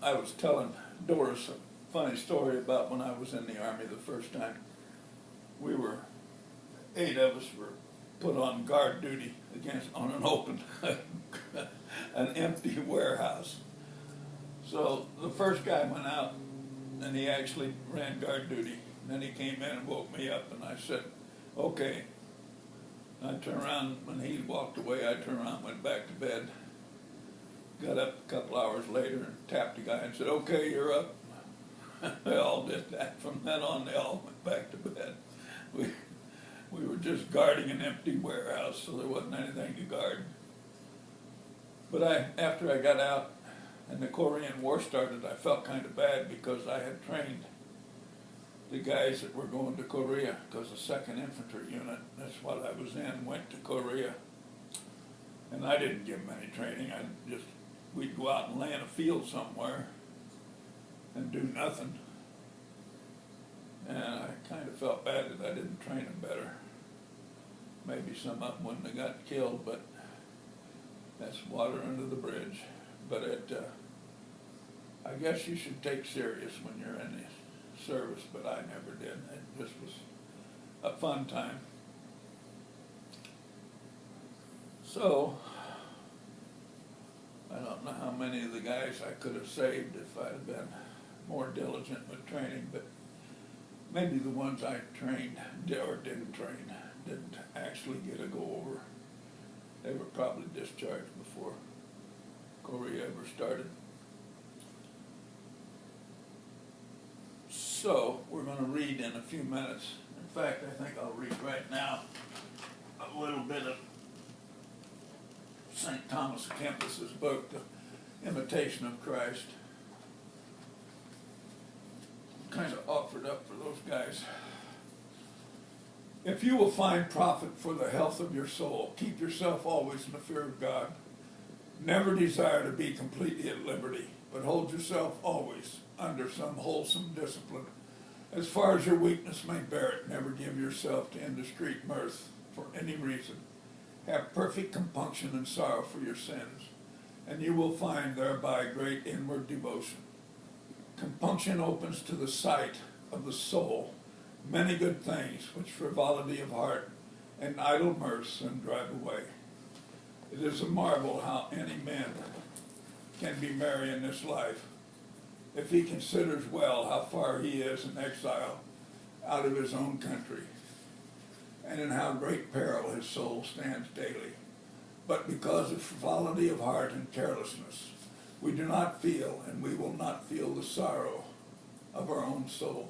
I was telling Doris a funny story about when I was in the Army the first time. 8 of us were put on guard duty on an open, an empty warehouse. So the first guy went out and he actually ran guard duty. Then he came in and woke me up and I said, okay. I turned around, when he walked away, I turned around and went back to bed. Got up a couple hours later and tapped the guy and said, okay, you're up. They all did that. From then on, they all went back to bed. We were just guarding an empty warehouse, so there wasn't anything to guard. But after I got out and the Korean War started, I felt kind of bad because I had trained the guys that were going to KoRea, because the 2nd Infantry Unit, that's what I was in, went to KoRea. And I didn't give them any training. We'd go out and lay in a field somewhere and do nothing. And I kind of felt bad that I didn't train them better. Maybe some of them wouldn't have got killed, but that's water under the bridge. But I guess you should take serious when you're in the service, but I never did. It just was a fun time. So, I don't know how many of the guys I could have saved if I'd have been more diligent with training, but maybe the ones I trained or didn't train didn't actually get a go-over. They were probably discharged before KoRea ever started. So, we're going to read in a few minutes. In fact, I think I'll read right now a little bit of St. Thomas à Kempis's book, The Imitation of Christ. Kind of offered up for those guys. If you will find profit for the health of your soul, keep yourself always in the fear of God. Never desire to be completely at liberty, but hold yourself always under some wholesome discipline. As far as your weakness may bear it, never give yourself to indiscreet mirth for any reason. Have perfect compunction and sorrow for your sins, and you will find thereby great inward devotion. Compunction opens to the sight of the soul many good things which frivolity of heart and idle mirth soon drive away. It is a marvel how any man can be merry in this life, if he considers well how far he is in exile out of his own country, and in how great peril his soul stands daily. But because of frivolity of heart and carelessness, we do not feel, and we will not feel, the sorrow of our own soul.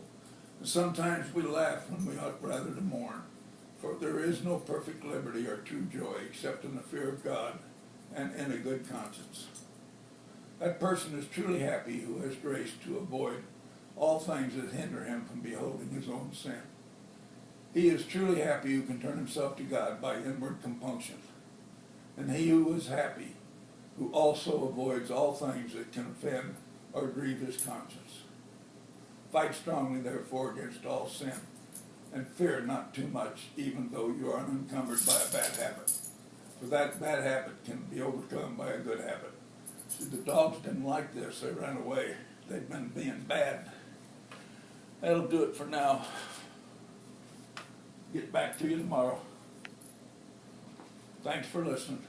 And sometimes we laugh when we ought rather to mourn, for there is no perfect liberty or true joy except in the fear of God and in a good conscience. That person is truly happy who has grace to avoid all things that hinder him from beholding his own sin. He is truly happy who can turn himself to God by inward compunction. And he who is happy, who also avoids all things that can offend or grieve his conscience. Fight strongly, therefore, against all sin, and fear not too much, even though you are unencumbered by a bad habit. For that bad habit can be overcome by a good habit. See, the dogs didn't like this. They ran away. They'd been being bad. That'll do it for now. Get back to you tomorrow. Thanks for listening.